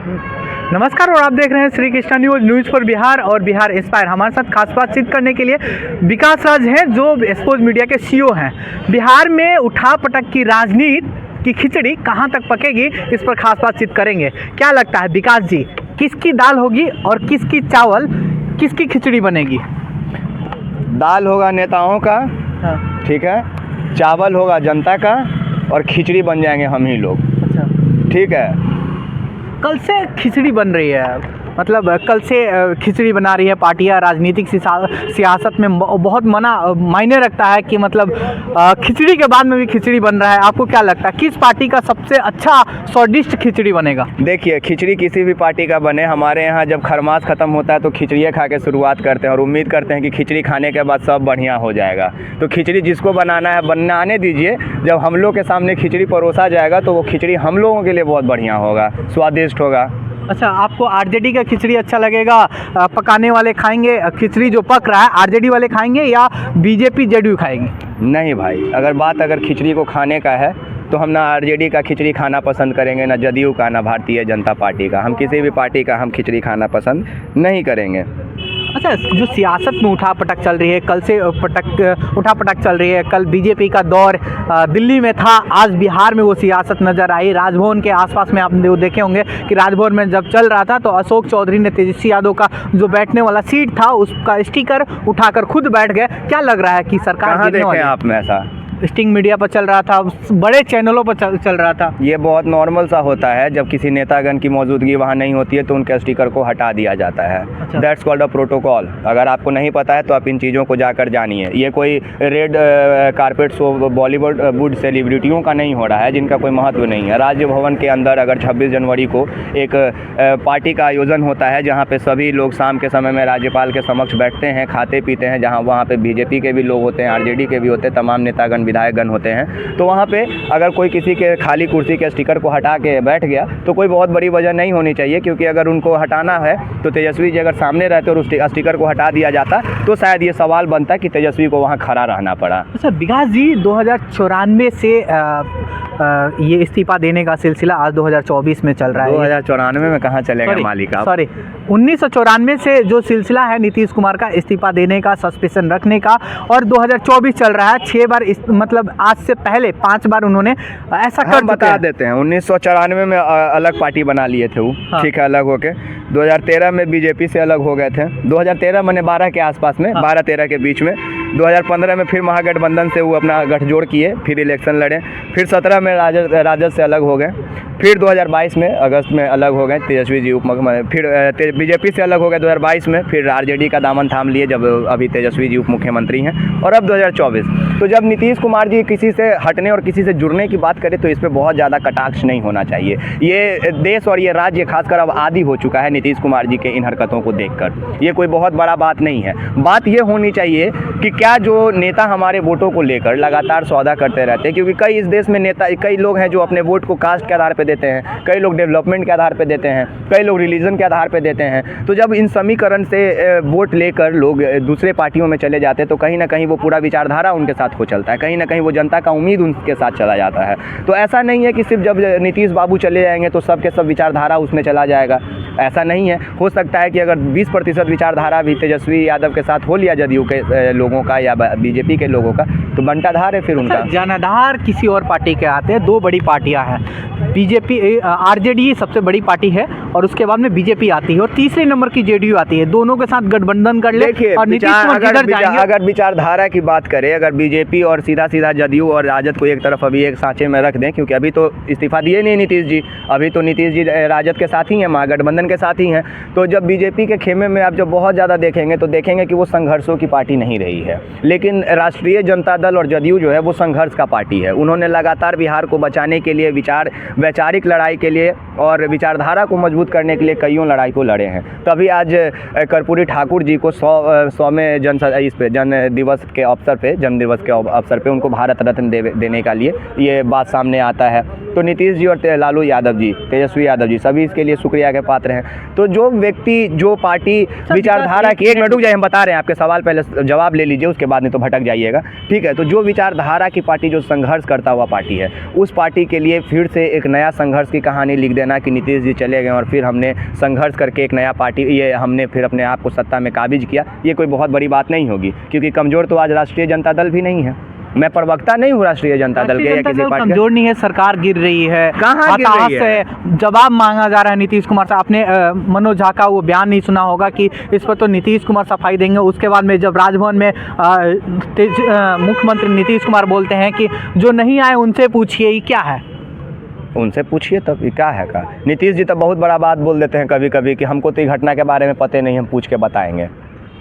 नमस्कार और आप देख रहे हैं श्री कृष्णा न्यूज़ फॉर बिहार और बिहार इंस्पायर। हमारे साथ खास बातचीत करने के लिए विकास राज हैं जो एक्सपोज मीडिया के सीईओ हैं। बिहार में उठा पटक की राजनीति की खिचड़ी कहां तक पकेगी, इस पर खास बातचीत करेंगे। क्या लगता है विकास जी, किसकी दाल होगी और किसकी चावल, किसकी खिचड़ी बनेगी? दाल होगा नेताओं का, हाँ। ठीक है, चावल होगा जनता का और खिचड़ी बन जाएंगे हम ही लोग। अच्छा, ठीक है। कल से खिचड़ी बन रही है, मतलब कल से खिचड़ी बना रही है पार्टियां। राजनीतिक सियासत में बहुत मायने रखता है कि मतलब खिचड़ी के बाद में भी खिचड़ी बन रहा है। आपको क्या लगता है किस पार्टी का सबसे अच्छा स्वादिष्ट खिचड़ी बनेगा? देखिए, खिचड़ी किसी भी पार्टी का बने, हमारे यहाँ जब खरमास ख़त्म होता है तो खिचड़ी खा के शुरुआत करते हैं और उम्मीद करते हैं कि खिचड़ी खाने के बाद सब बढ़िया हो जाएगा। तो खिचड़ी जिसको बनाना है बनाने दीजिए। जब हम लोग के सामने खिचड़ी परोसा जाएगा तो वो खिचड़ी हम लोगों के लिए बहुत बढ़िया होगा, स्वादिष्ट होगा। अच्छा, आपको आरजेडी का खिचड़ी अच्छा लगेगा? पकाने वाले खाएंगे खिचड़ी जो पक रहा है, आरजेडी वाले खाएंगे या बीजेपी जेडीयू खाएगी? नहीं भाई, अगर खिचड़ी को खाने का है तो हम ना आरजेडी का खिचड़ी खाना पसंद करेंगे, ना जदयू का, ना भारतीय जनता पार्टी का। हम किसी भी पार्टी का हम खिचड़ी खाना पसंद नहीं करेंगे। अच्छा, जो सियासत में उठापटक चल रही है, कल से उठापटक चल रही है। कल बीजेपी का दौर दिल्ली में था, आज बिहार में वो सियासत नज़र आई। राजभवन के आसपास में आप देखे होंगे कि राजभवन में जब चल रहा था तो अशोक चौधरी ने तेजस्वी यादव का जो बैठने वाला सीट था उसका स्टिकर उठाकर खुद बैठ गए। क्या लग रहा है कि सरकार कहाँ देखे आप में ऐसा? स्टिंग मीडिया पर चल रहा था, बड़े चैनलों पर चल रहा था। ये बहुत नॉर्मल सा होता है, जब किसी नेतागण की मौजूदगी वहाँ नहीं होती है तो उनके स्टिकर को हटा दिया जाता है। अच्छा। That's called a protocol. अगर आपको नहीं पता है तो आप इन चीज़ों को जाकर जानिए। ये कोई रेड कारपेट शो बॉलीवुड सेलिब्रिटियों का नहीं हो रहा है जिनका कोई महत्व नहीं है। राज्य भवन के अंदर अगर 26 जनवरी को एक पार्टी का आयोजन होता है जहाँ पे सभी लोग शाम के समय में राज्यपाल के समक्ष बैठते हैं, खाते पीते हैं, जहाँ वहाँ पे बीजेपी के भी लोग होते हैं, आरजेडी के भी होते हैं, तमाम नेतागण विधायकगण होते हैं। तो वहाँ पे अगर कोई किसी के खाली कुर्सी के स्टिकर को हटा के बैठ गया तो कोई बहुत बड़ी वजह नहीं होनी चाहिए, क्योंकि अगर उनको हटाना है तो तेजस्वी जी अगर सामने रहते और उस स्टिकर को हटा दिया जाता तो शायद ये सवाल बनता कि तेजस्वी को वहाँ खड़ा रहना पड़ा। अच्छा विकास जी, 2094 से ये इस्तीफा देने का सिलसिला आज 2024 में चल रहा है। 2094 में कहाँ चलेगा मालिक आप? सॉरी, 1994 से जो सिलसिला है नीतीश कुमार का इस्तीफा देने का, सस्पेंशन रखने का, और 2024 चल रहा है। 6 बार मतलब आज से पहले 5 बार उन्होंने ऐसा कर बता देते हैं। 1994 में अलग पार्टी बना लिए थे वो। हाँ। ठीक है, अलग होके 2013 में बीजेपी से अलग हो गए थे। 2013 मैंने 12 के आसपास में, हाँ। 12-13 के बीच में। 2015 में फिर महागठबंधन से वो अपना गठजोड़ किए, फिर इलेक्शन लड़े। फिर 17 में राजद से अलग हो गए। फिर 2022 में अगस्त में अलग हो गए तेजस्वी जी फिर बीजेपी से अलग हो गए 2022 में। फिर आरजेडी का दामन थाम लिए जब अभी तेजस्वी जी उप मुख्यमंत्री हैं। और अब 2024। तो जब नीतीश कुमार जी किसी से हटने और किसी से जुड़ने की बात करें तो इस पर बहुत ज़्यादा कटाक्ष नहीं होना चाहिए। ये देश और ये राज्य खासकर अब आदी हो चुका है नीतीश कुमार जी के इन हरकतों को देखकर। ये कोई बहुत बड़ा बात नहीं है। बात ये होनी चाहिए कि क्या जो नेता हमारे वोटों को लेकर लगातार सौदा करते रहते हैं, क्योंकि कई इस देश में नेता, कई लोग हैं जो अपने वोट को कास्ट के आधार पर देते हैं, कई लोग डेवलपमेंट के आधार पर देते हैं, कई लोग रिलीजन के आधार पर देते हैं। तो जब इन समीकरण से वोट लेकर लोग दूसरे पार्टियों में चले जाते हैं तो कहीं ना कहीं वो पूरा विचारधारा उनके साथ हो चलता है, कहीं ना कहीं वो जनता का उम्मीद उनके साथ चला जाता है। तो ऐसा नहीं है कि सिर्फ जब नीतीश बाबू चले जाएंगे तो सब के सब विचारधारा उसमें चला जाएगा, ऐसा नहीं है। हो सकता है कि अगर 20% विचारधारा भी तेजस्वी यादव के साथ हो लिया जदयू के लोगों का या बीजेपी के लोगों का, तो बंटाधार है फिर उनका। जनाधार किसी और पार्टी के आते हैं। 2 बड़ी पार्टियां हैं, बीजेपी, आरजेडी सबसे बड़ी पार्टी है और उसके बाद में बीजेपी आती है और तीसरे नंबर की जेडीयू आती है। दोनों के साथ गठबंधन कर ले और नीतीश अगर विचारधारा की बात करें, अगर बीजेपी और सीधा जदयू और राजद को एक तरफ अभी एक सांचे में रख दें, क्योंकि अभी तो इस्तीफा दिए नहीं नीतीश जी, अभी तो नीतीश जी राजद के साथ ही हैं, महागठबंधन के साथ ही हैं। तो जब बीजेपी के खेमे में आप जब बहुत ज़्यादा देखेंगे तो देखेंगे कि वो संघर्षों की पार्टी नहीं रही है। लेकिन राष्ट्रीय जनता दल और जदयू जो है वो संघर्ष का पार्टी है। उन्होंने लगातार बिहार को बचाने के लिए, वैचारिक लड़ाई के लिए और विचारधारा को मजबूत करने के लिए कईयों लड़ाई को लड़े हैं। तभी आज कर्पूरी ठाकुर जी को 100वें जन्म दिवस के अवसर पे उनको भारत रत्न देने का लिए ये बात सामने आता है। तो नीतीश जी और लालू यादव जी, तेजस्वी यादव जी, सभी इसके लिए शुक्रिया के पात्र हैं। हैं। तो जो व्यक्ति, जो पार्टी विचारधारा की, एक मिनट रुक जाइए, हम बता रहे हैं, आपके सवाल पहले जवाब ले लीजिए, उसके बाद नहीं तो भटक जाइएगा, ठीक है। तो जो विचारधारा की पार्टी, जो संघर्ष करता हुआ पार्टी है, उस पार्टी के लिए फिर से एक नया संघर्ष की कहानी लिख देना कि नीतीश जी चले गए और फिर हमने संघर्ष करके एक नया पार्टी, ये हमने फिर अपने आप को सत्ता में काबिज किया, ये कोई बहुत बड़ी बात नहीं होगी, क्योंकि कमज़ोर तो आज राष्ट्रीय जनता दल भी नहीं है। मैं प्रवक्ता नहीं हूँ राष्ट्रीय जनता दल के या किसी पार्टी का। कमजोर नहीं है, सरकार गिर रही है, कहाँ गिर रही है? जवाब मांगा जा रहा है नीतीश कुमार से। आपने मनोज झा का वो बयान नहीं सुना होगा कि इस पर तो नीतीश कुमार सफाई देंगे। उसके बाद में जब राजभवन में मुख्यमंत्री नीतीश कुमार बोलते हैं कि जो नहीं आए उनसे पूछिए ये क्या है, उनसे पूछिए तब ये क्या है का। नीतीश जी तो बहुत बड़ा बात बोल देते हैं कभी कभी कि हमको तो ये घटना के बारे में पता नहीं, हम पूछ के बताएंगे।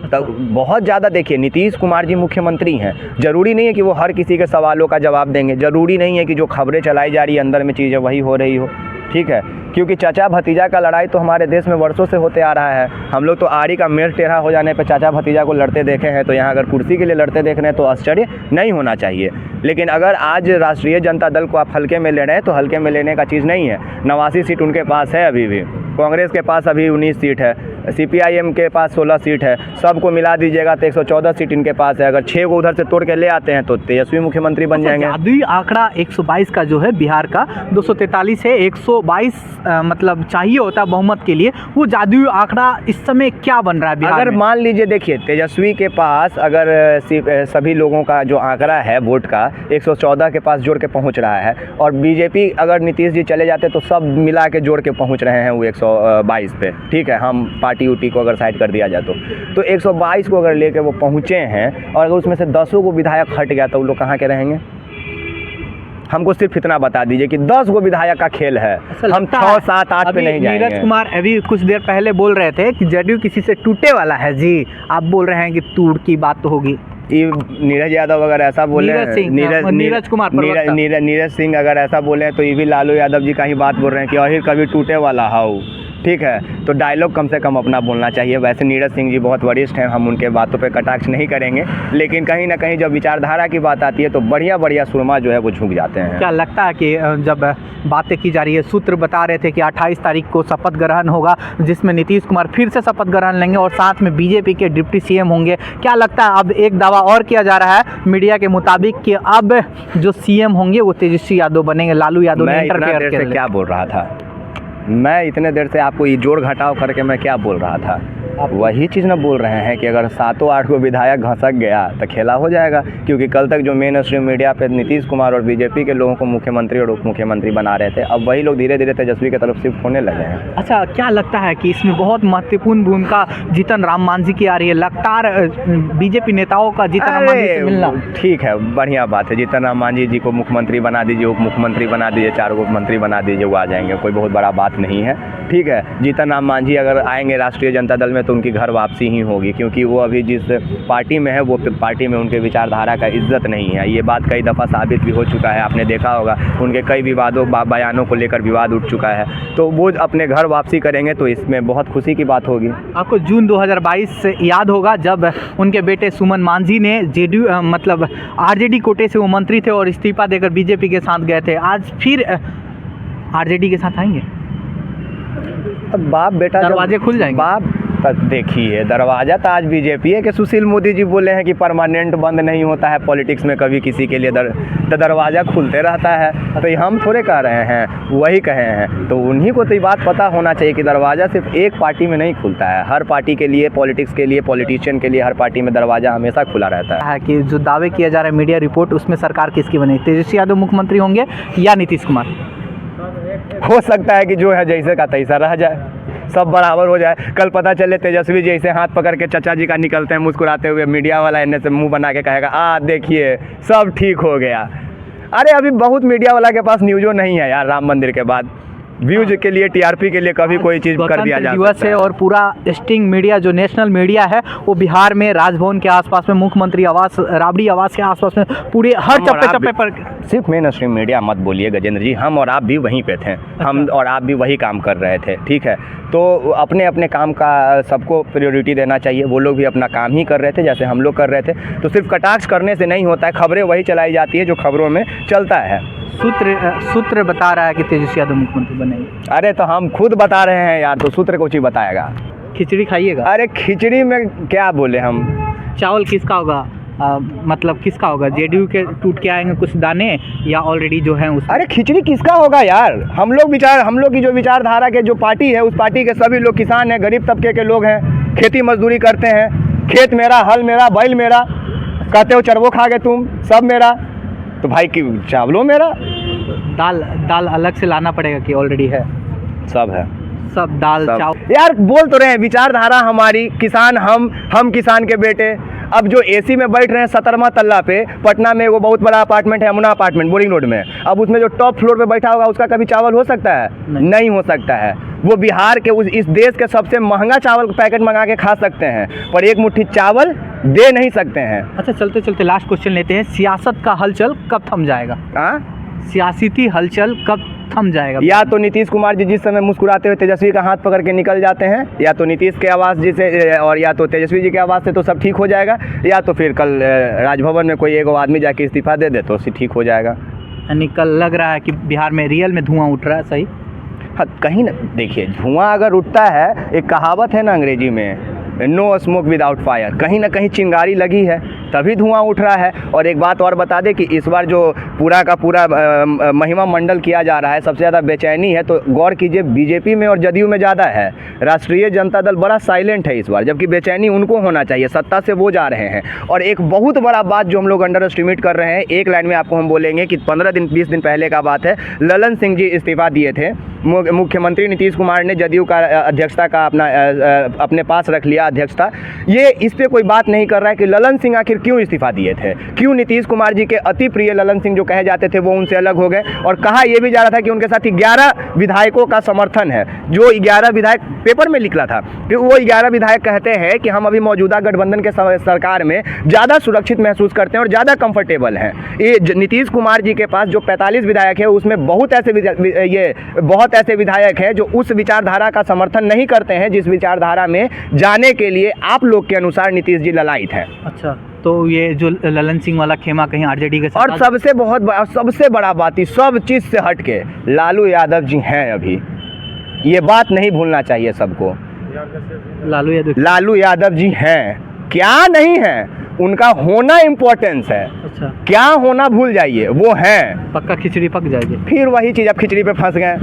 तब बहुत ज़्यादा देखिए, नीतीश कुमार जी मुख्यमंत्री हैं, ज़रूरी नहीं है कि वो हर किसी के सवालों का जवाब देंगे, ज़रूरी नहीं है कि जो खबरें चलाई जा रही है अंदर में चीज़ें वही हो रही हो, ठीक है। क्योंकि चाचा भतीजा का लड़ाई तो हमारे देश में वर्षों से होते आ रहा है। हम लोग तो आड़ी का मेड़ टेढ़ा हो जाने पर चाचा भतीजा को लड़ते देखे हैं, तो यहाँ अगर कुर्सी के लिए लड़ते देख रहे हैं तो आश्चर्य नहीं होना चाहिए। लेकिन अगर आज राष्ट्रीय जनता दल को आप हल्के में ले रहे हैं तो हल्के में लेने का चीज़ नहीं है। 89 सीट उनके पास है, अभी भी कांग्रेस के पास अभी 19 सीट है, CPIM के पास 16 सीट है, सबको मिला दीजिएगा तो 114 सीट इनके पास है। अगर 6 को उधर से तोड़ के ले आते हैं तो तेजस्वी मुख्यमंत्री बन जाएंगे। जादुई आंकड़ा 122 का जो है बिहार का, 243 है 122 मतलब चाहिए होता बहुमत के लिए, वो जादुई आंकड़ा इस समय क्या बन रहा है बिहार अगर में? मान लीजिए, देखिए तेजस्वी के पास अगर सभी लोगों का जो आंकड़ा है वोट का 114 के पास जोड़ के पहुंच रहा है, और बीजेपी अगर नीतीश जी चले जाते तो सब मिला के जोड़ के पहुंच रहे हैं वो 122 पे, ठीक है। हम पार्टी उटी को अगर साइड कर दिया जाए तो 122 को अगर लेके वो पहुँचे हैं, और अगर उसमें से 10 को विधायक हट गया तो वो लोग कहाँ के रहेंगे? हमको सिर्फ इतना बता दीजिए कि 10 गो विधायक का खेल है, हम 6, 7, 8 पे नहीं जाएंगे। नीरज कुमार अभी कुछ देर पहले बोल रहे थे कि जदयू किसी से टूटे वाला है जी, आप बोल रहे हैं कि टूट की बात तो होगी। नीरज यादव अगर ऐसा बोले, नीरज सिंह अगर ऐसा बोले तो ये भी लालू यादव जी का ही बात बोल रहे हैं कि अहिर कभी टूटे वाला हाउ, ठीक है। तो डायलॉग कम से कम अपना बोलना चाहिए। वैसे नीरज सिंह जी बहुत वरिष्ठ हैं, हम उनके बातों पे कटाक्ष नहीं करेंगे, लेकिन कहीं ना कहीं जब विचारधारा की बात आती है तो बढ़िया सुरमा जो है वो झुक जाते हैं। क्या लगता है कि जब बातें की जा रही है, सूत्र बता रहे थे कि 28 तारीख को शपथ ग्रहण होगा जिसमें नीतीश कुमार फिर से शपथ ग्रहण लेंगे और साथ में बीजेपी के डिप्टी CM होंगे, क्या लगता है अब एक दावा और किया जा रहा है मीडिया के मुताबिक कि अब जो CM होंगे वो तेजस्वी यादव बनेंगे? लालू यादव ने इंटरफेयर किया। क्या बोल रहा था मैं इतने देर से आपको ये जोड़ घटाव करके मैं क्या बोल रहा था? आप वही चीज़ ना बोल रहे हैं कि अगर 7-8 को विधायक घसक गया तो खेला हो जाएगा। क्योंकि कल तक जो मेन स्ट्रीम मीडिया पे नीतीश कुमार और बीजेपी के लोगों को मुख्यमंत्री और उप मुख्यमंत्री बना रहे थे, अब वही लोग धीरे धीरे तेजस्वी की तरफ शिफ्ट होने लगे हैं। अच्छा, क्या लगता है कि इसमें बहुत महत्वपूर्ण भूमिका जीतन राम मांझी की आ रही है? लगातार बीजेपी नेताओं का जीतन राम मांझी से मिलना ठीक है, बढ़िया बात है। जीतन राम मांझी जी को मुख्यमंत्री बना दीजिए, उप मुख्यमंत्री बना दीजिए, 4 को मंत्री बना दीजिए, वो आ जाएंगे, कोई बहुत बड़ा बात नहीं है, ठीक है। जीतन राम मांझी अगर आएंगे राष्ट्रीय जनता दल में तो उनकी घर वापसी ही होगी, क्योंकि वो अभी जिस पार्टी में है वो पार्टी में उनके विचारधारा का इज्जत नहीं है। ये बात कई दफ़ा साबित भी हो चुका है, आपने देखा होगा उनके कई विवादों बयानों को लेकर विवाद उठ चुका है। तो वो अपने घर वापसी करेंगे तो इसमें बहुत खुशी की बात होगी। आपको जून 2022 से याद होगा जब उनके बेटे सुमन मांझी ने जेडीयू मतलब आरजेडी कोटे से वो मंत्री थे और इस्तीफा देकर बीजेपी के साथ गए थे, आज फिर आरजेडी के साथ आएंगे? अब बाप बेटा दरवाजे खुल जाएंगे। बाप देखिए, दरवाज़ा तो आज बीजेपी है कि सुशील मोदी जी बोले हैं कि परमानेंट बंद नहीं होता है पॉलिटिक्स में कभी किसी के लिए, तो दरवाज़ा खुलते रहता है। तो हम थोड़े कह रहे हैं, वही कहे हैं, तो उन्हीं को तो ये बात पता होना चाहिए कि दरवाज़ा सिर्फ एक पार्टी में नहीं खुलता है, हर पार्टी के लिए, पॉलिटिक्स के लिए, पॉलिटिशियन के लिए हर पार्टी में दरवाज़ा हमेशा खुला रहता है। कि जो दावे किया जा रहा है मीडिया रिपोर्ट, उसमें सरकार किसकी बनेगी? तेजस्वी यादव मुख्यमंत्री होंगे या नीतीश कुमार? हो सकता है कि जो है जैसे का तैसा रह जाए, सब बराबर हो जाए। कल पता चले तेजस्वी जैसे हाथ पकड़ के चाचा जी का निकलते हैं मुस्कुराते हुए, मीडिया वाला इन्हें से मुंह बना के कहेगा देखिए सब ठीक हो गया। अरे अभी बहुत मीडिया वाला के पास न्यूज़ो नहीं है यार, राम मंदिर के बाद व्यूज के लिए, टीआरपी के लिए कभी कोई चीज़ कर दिया जा सकता है। और पूरा स्टिंग मीडिया जो नेशनल मीडिया है वो बिहार में राजभवन के आसपास में, मुख्यमंत्री आवास, राबड़ी आवास के आसपास में, पूरे हर चप्पे पर। सिर्फ मेन स्ट्रीम मीडिया मत बोलिए गजेंद्र जी, हम और आप भी वहीं पे थे, हम और आप भी वही काम कर रहे थे, ठीक है। तो अपने अपने काम का सबको प्रायोरिटी देना चाहिए। वो लोग भी अपना काम ही कर रहे थे जैसे हम लोग कर रहे थे। तो सिर्फ कटाक्ष करने से नहीं होता है, खबरें वही चलाई जाती है जो खबरों में चलता है। सूत्र बता रहा है कि तेजस्वी यादव मुख्यमंत्री बने। नहीं? अरे तो हम खुद बता रहे हैं यार, तो सूत्र को चीज बताएगा। खिचड़ी खाइएगा? अरे खिचड़ी में क्या बोले हम। चावल किसका होगा? मतलब किसका होगा? जेडीयू के टूट के आएंगे कुछ दाने या ऑलरेडी जो है उस? अरे खिचड़ी किसका होगा यार। हम लोग की जो विचारधारा के जो पार्टी है, उस पार्टी के सभी लोग किसान हैं, गरीब तबके के लोग हैं, खेती मजदूरी करते हैं, खेत मेरा, हल मेरा, बैल मेरा, कहते हो चरवो खा गए तुम, सब मेरा, तो भाई की चावलों मेरा। दाल अलग से लाना पड़ेगा कि ऑलरेडी है? सब है, सब दाल चावल। यार बोल तो रहे हैं, विचारधारा हमारी, किसान हम किसान के बेटे। अब जो एसी में बैठ रहे हैं 17वां तल्ला पे, पटना में वो बहुत बड़ा अपार्टमेंट है, यमुना अपार्टमेंट, बोरिंग रोड में, अब उसमें जो टॉप फ्लोर पे बैठा होगा उसका कभी चावल हो सकता है? नहीं हो सकता है। वो बिहार के इस देश के सबसे महंगा चावल पैकेट मंगा के खा सकते हैं, पर एक मुट्ठी चावल दे नहीं सकते हैं। अच्छा, चलते चलते लास्ट क्वेश्चन लेते हैं। सियासत का हलचल कब थम जाएगा? सियासती हलचल कब थम जाएगा? या तो नीतीश कुमार जी जिस समय मुस्कुराते हुए तेजस्वी का हाथ पकड़ के निकल जाते हैं, या तो नीतीश के आवाज़ जी से, और या तो तेजस्वी जी के आवाज़ से तो सब ठीक हो जाएगा, या तो फिर कल राजभवन में कोई एक आदमी जाके इस्तीफा दे दे तो ठीक हो जाएगा। यानी कल लग रहा है कि बिहार में रियल में धुआं उठ रहा है, सही? हाँ, कहीं ना देखिए, धुआं अगर उठता है, एक कहावत है ना अंग्रेजी में, नो स्मोक विदाउट फायर, कहीं ना कहीं चिंगारी लगी है तभी धुआं उठ रहा है। और एक बात और बता दें कि इस बार जो पूरा का पूरा महिमा मंडल किया जा रहा है, सबसे ज़्यादा बेचैनी है, तो गौर कीजिए बीजेपी में और जदयू में ज़्यादा है। राष्ट्रीय जनता दल बड़ा साइलेंट है इस बार, जबकि बेचैनी उनको होना चाहिए, सत्ता से वो जा रहे हैं। और एक बहुत बड़ा बात जो हम लोग अंडर एस्टिमेट कर रहे हैं, एक लाइन में आपको हम बोलेंगे कि 15-20 दिन पहले का बात है, ललन सिंह जी इस्तीफा दिए थे। मुख्यमंत्री नीतीश कुमार ने जदयू का अध्यक्षता का अपने पास रख लिया अध्यक्षता। ये इस पर कोई बात नहीं कर रहा है कि ललन सिंह आखिर क्यों इस्तीफा दिए थे, क्यों नीतीश कुमार जी के अति प्रिय ललन सिंह जो कहे जाते थे वो उनसे अलग हो गए। और कहा यह भी जा रहा था कि उनके साथ 11 विधायकों का समर्थन है, जो 11 विधायक पेपर में निकला था कि वो 11 विधायक कहते हैं कि हम अभी मौजूदा गठबंधन के सरकार में ज़्यादा सुरक्षित महसूस करते हैं और ज़्यादा कंफर्टेबल हैं। ये नीतीश कुमार जी के पास जो 45 विधायक है, उसमें बहुत ऐसे विधायक हैं जो उस विचारधारा का समर्थन नहीं करते हैं जिस विचारधारा में जाने के लिए आप लोग के अनुसार नीतीश जी ललायित हैं। अच्छा, तो ये जो ललन सिंह वाला खेमा कहीं आरजेडी के साथ, और सबसे बड़ा बात ही, सब चीज़ से हट के लालू यादव जी हैं अभी, ये बात नहीं भूलना चाहिए सबको। लालू यादव जी हैं, क्या नहीं है, उनका होना इम्पोर्टेंस है। अच्छा, क्या होना भूल जाइए, वो हैं। पक्का खिचड़ी पक जाएगी। फिर वही चीज़, अब खिचड़ी पे फंस गए।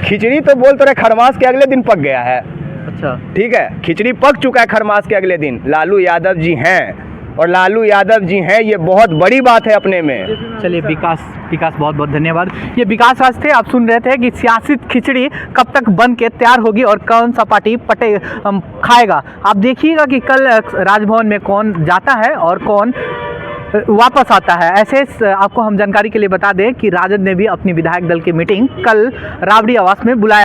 खिचड़ी तो बोल तो रहे खरमास के अगले दिन पक गया है। अच्छा, ठीक है, खिचड़ी पक चुका है खरमास के अगले दिन। लालू यादव जी हैं, और लालू यादव जी हैं, ये बहुत बड़ी बात है अपने में। चलिए विकास बहुत बहुत धन्यवाद। ये विकास राज थे, आप सुन रहे थे कि सियासी खिचड़ी कब तक बन के तैयार होगी और कौन सा पार्टी खाएगा। आप देखिएगा कि कल राजभवन में कौन जाता है और कौन वापस आता है। ऐसे आपको हम जानकारी के लिए बता दें कि राजद ने भी अपनी विधायक दल की मीटिंग कल राबड़ी आवास में बुलाया।